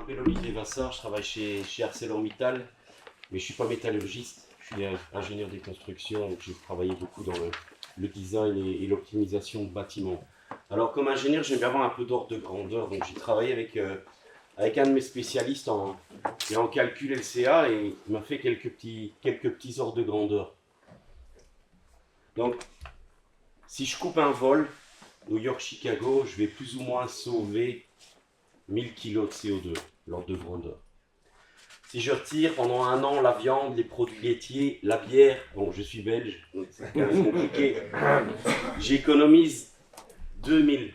m'appelle Olivier Vassard, je travaille chez ArcelorMittal, mais je ne suis pas métallurgiste, je suis ingénieur des constructions, donc j'ai travaillé beaucoup dans le design et l'optimisation de bâtiments. Alors comme ingénieur, j'aime bien avoir un peu d'ordre de grandeur, donc j'ai travaillé avec un de mes spécialistes en calcul LCA et il m'a fait quelques petits ordres de grandeur. Donc, si je coupe un vol, New York-Chicago, je vais plus ou moins sauver 1000 kg de CO2, l'ordre de grandeur. Si je retire pendant un an la viande, les produits laitiers, la bière, bon je suis belge, donc c'est quand même compliqué, j'économise 2000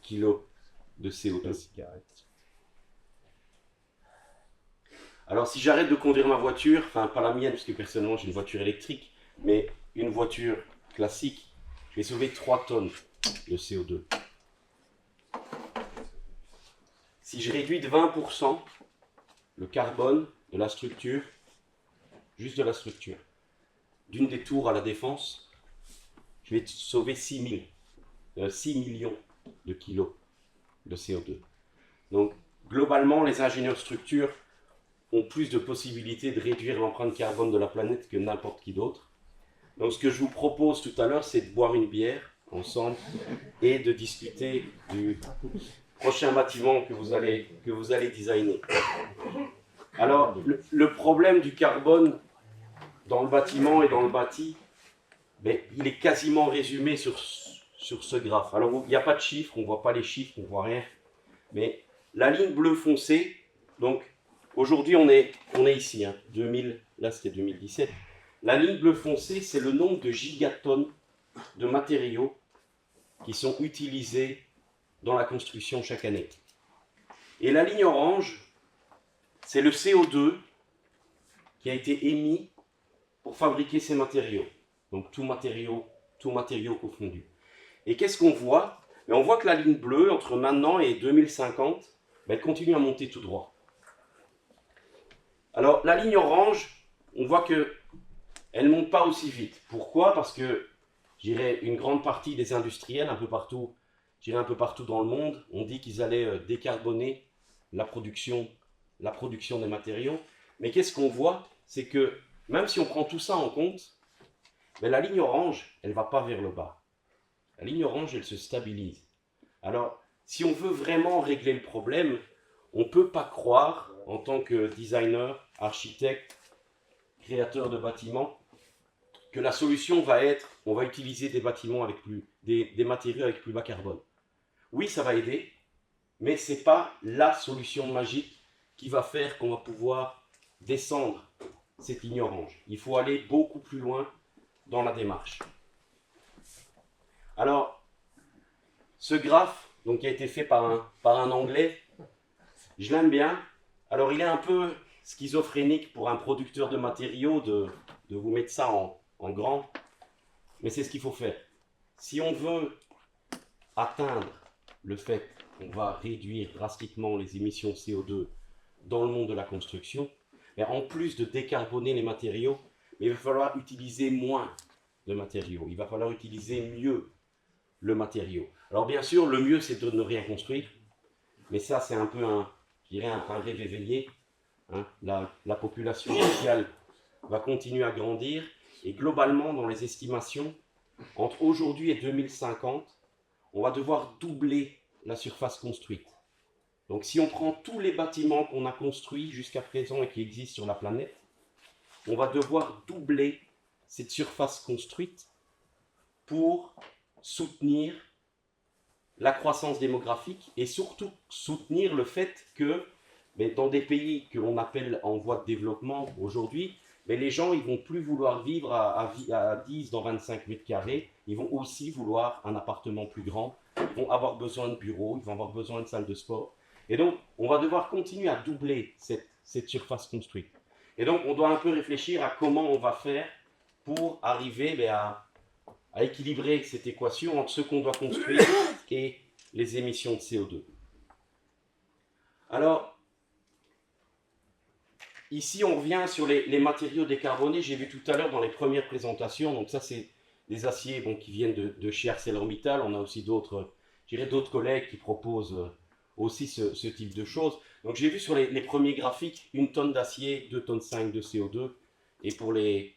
kg de CO2. Alors si j'arrête de conduire ma voiture, enfin pas la mienne parce que personnellement j'ai une voiture électrique, mais une voiture classique, je vais sauver 3 tonnes de CO2. Si je réduis de 20% le carbone de la structure, juste de la structure, d'une des tours à la Défense, je vais sauver 6 millions de kilos de CO2. Donc globalement, les ingénieurs structure ont plus de possibilités de réduire l'empreinte carbone de la planète que n'importe qui d'autre. Donc ce que je vous propose tout à l'heure, c'est de boire une bière ensemble et de discuter du prochain bâtiment que vous allez designer. Alors, le problème du carbone dans le bâtiment et dans le bâti, ben, il est quasiment résumé sur ce graphe. Alors, il n'y a pas de chiffres, on ne voit pas les chiffres, on ne voit rien. Mais la ligne bleue foncée, donc aujourd'hui on est ici, hein, 2000, là c'était 2017. La ligne bleue foncée, c'est le nombre de gigatonnes de matériaux qui sont utilisés dans la construction chaque année. Et la ligne orange, c'est le CO2 qui a été émis pour fabriquer ces matériaux. Donc tout matériau confondu. Et qu'est-ce qu'on voit? On voit que la ligne bleue, entre maintenant et 2050, elle continue à monter tout droit. Alors la ligne orange, on voit qu'elle ne monte pas aussi vite. Pourquoi? Parce que, je dirais, une grande partie des industriels, un peu partout dans le monde, ont dit qu'ils allaient décarboner la production des matériaux. Mais qu'est-ce qu'on voit? C'est que même si on prend tout ça en compte, la ligne orange, elle ne va pas vers le bas. La ligne orange, elle se stabilise. Alors, si on veut vraiment régler le problème, on ne peut pas croire, en tant que designer, architecte, créateur de bâtiments, que la solution va être, on va utiliser des bâtiments avec des matériaux avec plus bas carbone. Oui, ça va aider, mais ce n'est pas la solution magique qui va faire qu'on va pouvoir descendre cette ligne orange. Il faut aller beaucoup plus loin dans la démarche. Alors, ce graphe donc, qui a été fait par un Anglais, je l'aime bien. Alors, il est un peu schizophrénique pour un producteur de matériaux de vous mettre ça en grand, mais c'est ce qu'il faut faire. Si on veut atteindre le fait qu'on va réduire drastiquement les émissions CO2 dans le monde de la construction, mais en plus de décarboner les matériaux, il va falloir utiliser moins de matériaux, il va falloir utiliser mieux le matériau. Alors bien sûr, le mieux c'est de ne rien construire, mais ça c'est un peu un rêve éveillé. Hein. La population mondiale va continuer à grandir et globalement dans les estimations, entre aujourd'hui et 2050, on va devoir doubler la surface construite. Donc si on prend tous les bâtiments qu'on a construits jusqu'à présent et qui existent sur la planète, on va devoir doubler cette surface construite pour soutenir la croissance démographique et surtout soutenir le fait que dans des pays que l'on appelle en voie de développement aujourd'hui, les gens ils vont plus vouloir vivre à 10 dans 25 mètres carrés, ils vont aussi vouloir un appartement plus grand, ils vont avoir besoin de bureaux, ils vont avoir besoin de salles de sport. Et donc, on va devoir continuer à doubler cette surface construite. Et donc, on doit un peu réfléchir à comment on va faire pour arriver à équilibrer cette équation entre ce qu'on doit construire et les émissions de CO2. Alors, ici, on revient sur les matériaux décarbonés. J'ai vu tout à l'heure dans les premières présentations, donc ça, c'est des aciers qui viennent de chez ArcelorMittal. On a aussi d'autres collègues qui proposent aussi ce type de choses. Donc j'ai vu sur les premiers graphiques 1 tonne d'acier, 2 tonnes 5 de CO2, et pour les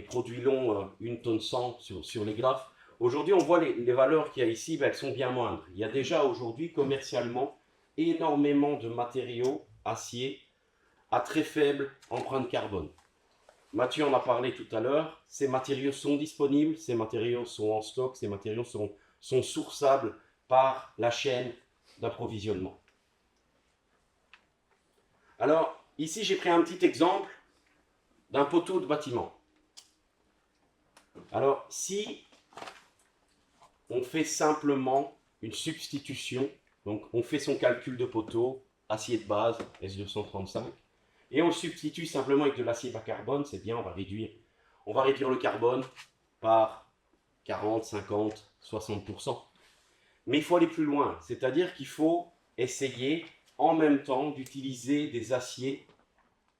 produits longs, 1 tonne 100 sur les graphes. Aujourd'hui, on voit les valeurs qu'il y a ici, ben, elles sont bien moindres. Il y a déjà aujourd'hui commercialement énormément de matériaux acier à très faible empreinte carbone. Mathieu en a parlé tout à l'heure, ces matériaux sont disponibles, ces matériaux sont en stock, ces matériaux sont sourçables par la chaîne d'approvisionnement. Alors, ici j'ai pris un petit exemple d'un poteau de bâtiment. Alors, si on fait simplement une substitution, donc on fait son calcul de poteau, acier de base, S235, et on le substitue simplement avec de l'acier bas carbone, c'est bien, on va réduire le carbone par 40, 50, 60%. Mais il faut aller plus loin, c'est-à-dire qu'il faut essayer en même temps d'utiliser des aciers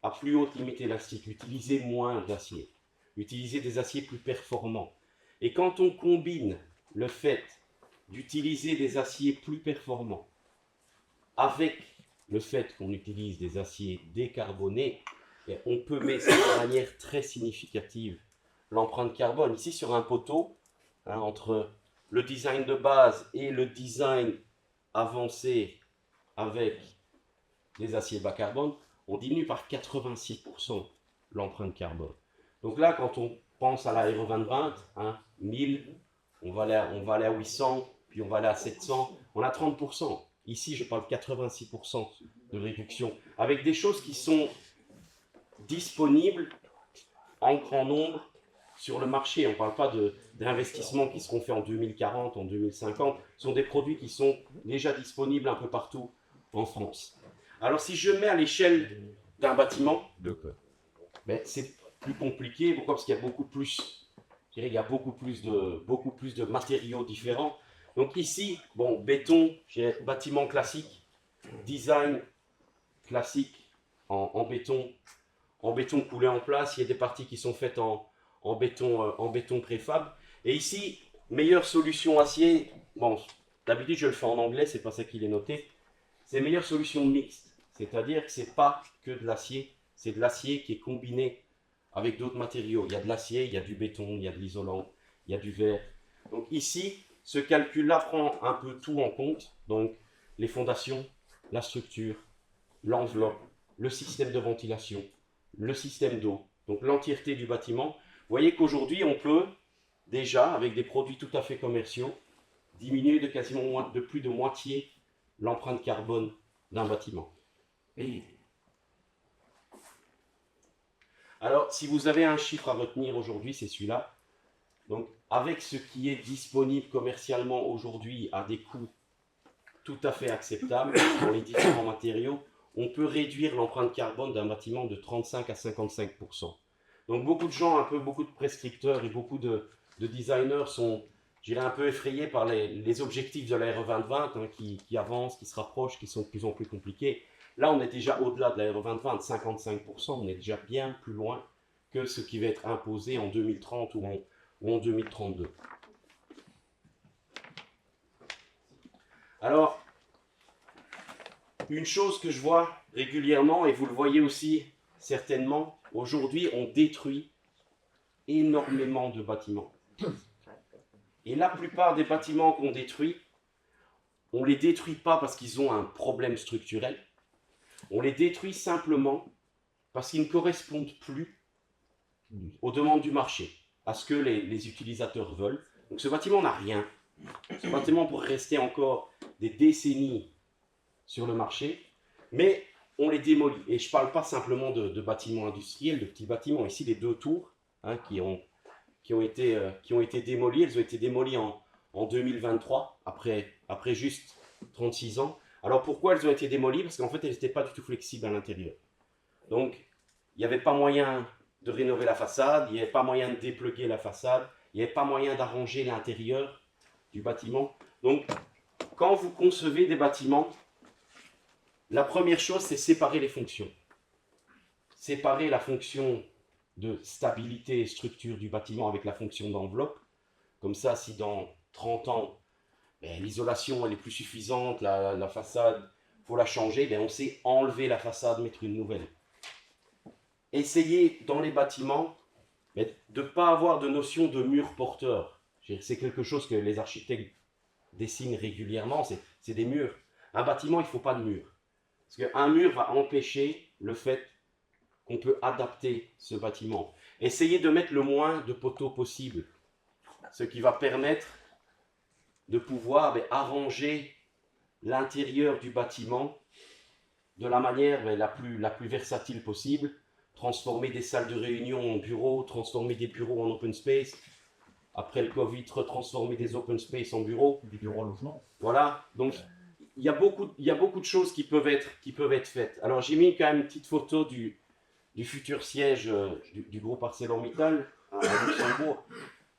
à plus haute limite élastique, utiliser moins d'acier, utiliser des aciers plus performants. Et quand on combine le fait d'utiliser des aciers plus performants avec le fait qu'on utilise des aciers décarbonés, on peut baisser de manière très significative l'empreinte carbone. Ici sur un poteau, hein, entre le design de base et le design avancé avec les aciers bas carbone, on diminue par 86% l'empreinte carbone. Donc là, quand on pense à l'aéro 2020, hein, 1000, on va aller à 800, puis on va aller à 700, on a 30%. Ici, je parle de 86% de réduction, avec des choses qui sont disponibles en grand nombre sur le marché. On ne parle pas d'investissements qui seront faits en 2040, en 2050. Ce sont des produits qui sont déjà disponibles un peu partout en France. Alors, si je mets à l'échelle d'un bâtiment, ben, c'est plus compliqué. Pourquoi? Parce qu'il y a beaucoup plus, je dirais, il y a beaucoup plus de matériaux différents. Donc ici, bon, béton, j'ai bâtiment classique, design classique en béton coulé en place. Il y a des parties qui sont faites en béton préfab. Et ici, meilleure solution acier. Bon, d'habitude je le fais en anglais, c'est pas ça qu'il est noté. C'est meilleure solution mixte, c'est-à-dire que c'est pas que de l'acier, c'est de l'acier qui est combiné avec d'autres matériaux. Il y a de l'acier, il y a du béton, il y a de l'isolant, il y a du verre. Donc ici, ce calcul-là prend un peu tout en compte, donc les fondations, la structure, l'enveloppe, le système de ventilation, le système d'eau, donc l'entièreté du bâtiment. Vous voyez qu'aujourd'hui, on peut déjà, avec des produits tout à fait commerciaux, diminuer de plus de moitié l'empreinte carbone d'un bâtiment. Alors, si vous avez un chiffre à retenir aujourd'hui, c'est celui-là. Donc, avec ce qui est disponible commercialement aujourd'hui à des coûts tout à fait acceptables pour les différents matériaux, on peut réduire l'empreinte carbone d'un bâtiment de 35 à 55%. Donc, beaucoup de gens, beaucoup de prescripteurs et beaucoup de designers sont, je dirais, un peu effrayés par les objectifs de la RE 2020 hein, qui avancent, qui se rapprochent, qui sont de plus en plus compliqués. Là, on est déjà au-delà de la RE 2020 de 55%, on est déjà bien plus loin que ce qui va être imposé en 2030 ou en 2032. Alors, une chose que je vois régulièrement, et vous le voyez aussi certainement, aujourd'hui on détruit énormément de bâtiments. Et la plupart des bâtiments qu'on détruit, on ne les détruit pas parce qu'ils ont un problème structurel, on les détruit simplement parce qu'ils ne correspondent plus aux demandes du marché, à ce que les utilisateurs veulent. Donc ce bâtiment n'a rien. Ce bâtiment pourrait rester encore des décennies sur le marché, mais on les démolit. Et je ne parle pas simplement de bâtiments industriels, de petits bâtiments. Ici, les 2 tours hein, qui ont été démolies, elles ont été démolies en 2023, après juste 36 ans. Alors pourquoi elles ont été démolies? Parce qu'en fait, elles n'étaient pas du tout flexibles à l'intérieur. Donc, il n'y avait pas moyen de rénover la façade, il n'y avait pas moyen de dépluguer la façade, il n'y avait pas moyen d'arranger l'intérieur du bâtiment. Donc, quand vous concevez des bâtiments, la première chose, c'est séparer les fonctions. Séparer la fonction de stabilité et structure du bâtiment avec la fonction d'enveloppe. Comme ça, si dans 30 ans, l'isolation elle est plus suffisante, la façade faut la changer, ben on sait enlever la façade, mettre une nouvelle. Essayez dans les bâtiments de ne pas avoir de notion de mur porteur. C'est quelque chose que les architectes dessinent régulièrement, c'est des murs. Un bâtiment, il ne faut pas de mur. Parce qu'un mur va empêcher le fait qu'on peut adapter ce bâtiment. Essayez de mettre le moins de poteaux possible, ce qui va permettre de pouvoir arranger l'intérieur du bâtiment de la manière la plus versatile possible, transformer des salles de réunion en bureaux, transformer des bureaux en open space, après le Covid, retransformer des open space en bureaux. Des bureaux à logement. Voilà, donc il y a beaucoup de choses qui peuvent être faites. Alors j'ai mis quand même une petite photo du futur siège du groupe ArcelorMittal à Luxembourg.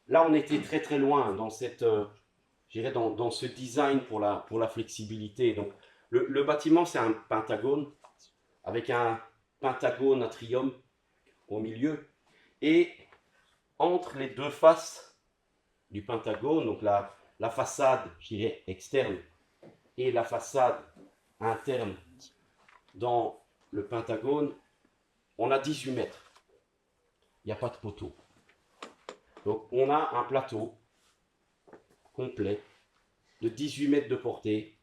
Là, on était très très loin dans cette, dans ce design pour la flexibilité. Donc, le bâtiment, c'est un pentagone avec un pentagone atrium au milieu. Et entre les deux faces du pentagone, donc la façade, externe et la façade interne dans le pentagone, on a 18 mètres. Il n'y a pas de poteau. Donc, on a un plateau complet de 18 mètres de portée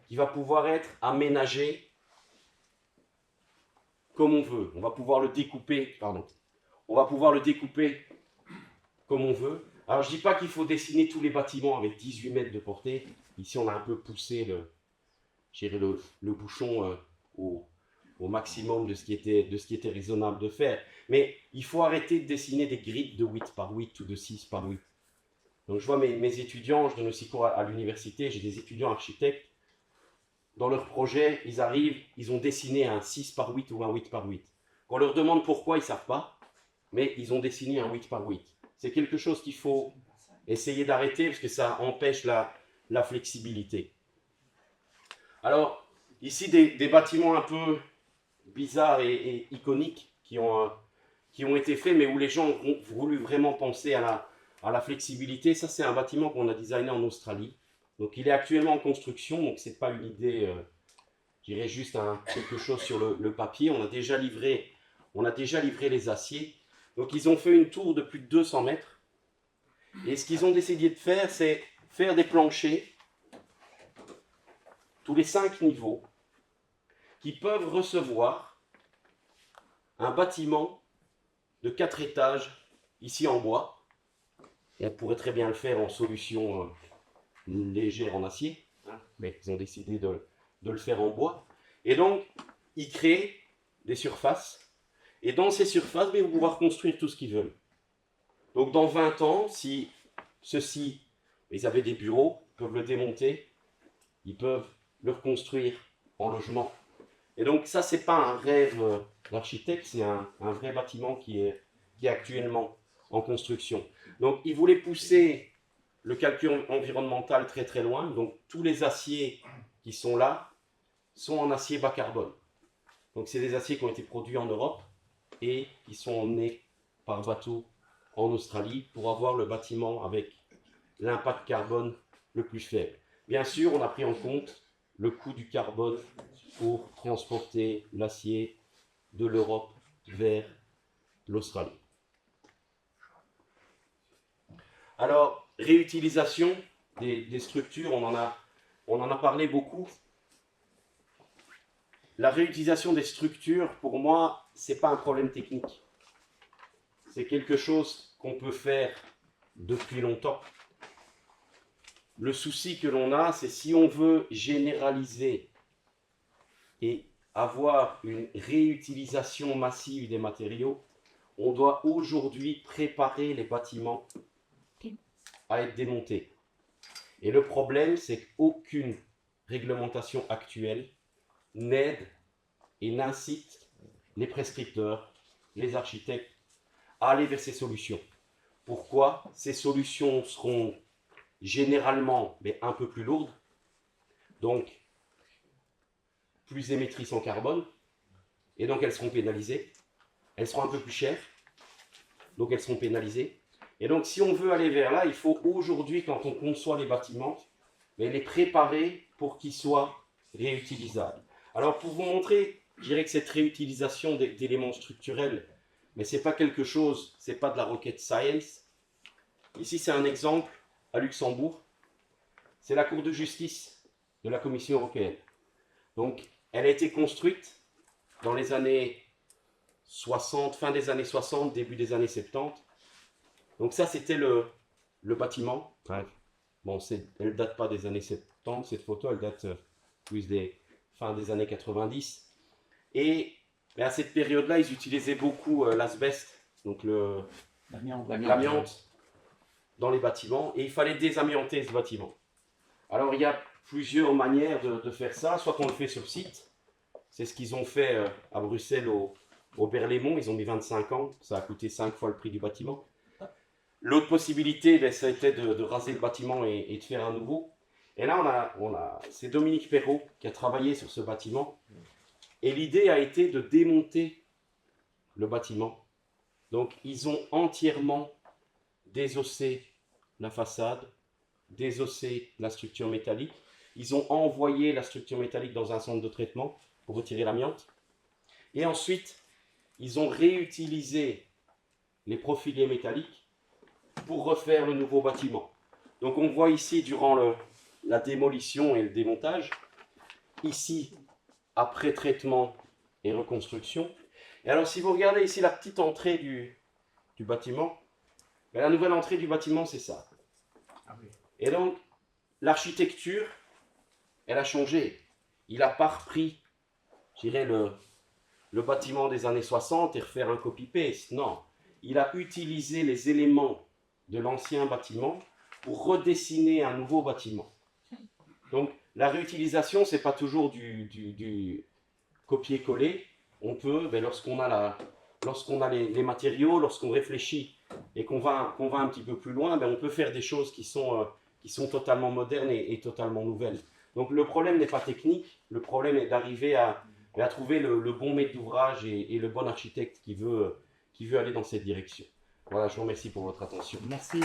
qui va pouvoir être aménagé comme on veut. On va pouvoir le découper, on va pouvoir le découper comme on veut. Alors je ne dis pas qu'il faut dessiner tous les bâtiments avec 18 mètres de portée. Ici on a un peu poussé le bouchon au maximum de ce qui était raisonnable de faire. Mais il faut arrêter de dessiner des grilles de 8 par 8 ou de 6 par 8. Donc je vois mes étudiants, je donne aussi cours à l'université, j'ai des étudiants architectes. Dans leur projet, ils arrivent, ils ont dessiné un 6 par 8 ou un 8 par 8. Quand on leur demande pourquoi, ils ne savent pas, mais ils ont dessiné un 8 par 8. C'est quelque chose qu'il faut essayer d'arrêter parce que ça empêche la flexibilité. Alors, ici, des bâtiments un peu bizarres et iconiques qui ont été faits, mais où les gens ont voulu vraiment penser à la flexibilité. Ça, c'est un bâtiment qu'on a designé en Australie. Donc, il est actuellement en construction, donc ce n'est pas une idée, je dirais juste quelque chose sur le papier. On a déjà livré les aciers. Donc, ils ont fait une tour de plus de 200 mètres. Et ce qu'ils ont décidé de faire, c'est faire des planchers tous les 5 niveaux qui peuvent recevoir un bâtiment de 4 étages ici en bois. Et elle pourrait très bien le faire en solution légère en acier, mais ils ont décidé de le faire en bois. Et donc, ils créent des surfaces. Et dans ces surfaces, ils vont pouvoir construire tout ce qu'ils veulent. Donc, dans 20 ans, si ceux-ci, ils avaient des bureaux, ils peuvent le démonter, ils peuvent le reconstruire en logement. Et donc, ça, c'est pas un rêve d'architecte, c'est un vrai bâtiment qui est actuellement en construction. Donc, ils voulaient pousser le calcul environnemental très très loin. Donc, tous les aciers qui sont là sont en acier bas carbone. Donc, c'est des aciers qui ont été produits en Europe et qui sont emmenés par bateau en Australie pour avoir le bâtiment avec l'impact carbone le plus faible. Bien sûr, on a pris en compte le coût du carbone pour transporter l'acier de l'Europe vers l'Australie. Alors, réutilisation des structures, on en a parlé beaucoup. La réutilisation des structures, pour moi, ce n'est pas un problème technique. C'est quelque chose qu'on peut faire depuis longtemps. Le souci que l'on a, c'est si on veut généraliser et avoir une réutilisation massive des matériaux, on doit aujourd'hui préparer les bâtiments à être démontés. Et le problème, c'est qu'aucune réglementation actuelle n'aide et n'incite les prescripteurs, les architectes à aller vers ces solutions. Pourquoi? Ces solutions seront généralement un peu plus lourdes, donc plus émettrices en carbone, et donc elles seront pénalisées. Elles seront un peu plus chères, donc elles seront pénalisées. Et donc si on veut aller vers là, il faut aujourd'hui, quand on conçoit les bâtiments, les préparer pour qu'ils soient réutilisables. Alors pour vous montrer, je dirais que cette réutilisation d'éléments structurels, mais c'est pas quelque chose, c'est pas de la rocket science. Ici c'est un exemple à Luxembourg, c'est la Cour de justice de la Commission européenne. Donc elle a été construite dans les années 60, fin des années 60, début des années 70. Donc ça c'était le bâtiment. Bref. Bon, elle ne date pas des années 70, cette photo, elle date plus des fin des années 90. Et à cette période-là, ils utilisaient beaucoup l'asbeste, donc l'amiante, dans les bâtiments, et il fallait désamianter ce bâtiment. Alors il y a plusieurs manières de faire ça, soit qu'on le fait sur site, c'est ce qu'ils ont fait à Bruxelles au Berlaymont, ils ont mis 25 ans, ça a coûté 5 fois le prix du bâtiment. L'autre possibilité, ça a été de raser le bâtiment et de faire un nouveau. Et là, c'est Dominique Perrault qui a travaillé sur ce bâtiment. Et l'idée a été de démonter le bâtiment. Donc, ils ont entièrement désossé la façade, désossé la structure métallique. Ils ont envoyé la structure métallique dans un centre de traitement pour retirer l'amiante. Et ensuite, ils ont réutilisé les profilés métalliques pour refaire le nouveau bâtiment. Donc on voit ici durant la démolition et le démontage, ici après traitement et reconstruction. Et alors si vous regardez ici la petite entrée du bâtiment, ben, la nouvelle entrée du bâtiment c'est ça. Ah oui. Et donc l'architecture, elle a changé. Il n'a pas repris, je dirais, le bâtiment des années 60 et refaire un copy-paste. Non, il a utilisé les éléments de l'ancien bâtiment pour redessiner un nouveau bâtiment. Donc la réutilisation, c'est pas toujours du copier-coller. On peut, ben, lorsqu'on a les matériaux, lorsqu'on réfléchit et qu'on va un petit peu plus loin, ben, on peut faire des choses qui sont totalement modernes et totalement nouvelles. Donc le problème n'est pas technique, le problème est d'arriver à trouver le bon maître d'ouvrage et le bon architecte qui veut aller dans cette direction. Voilà, je vous remercie pour votre attention. Merci.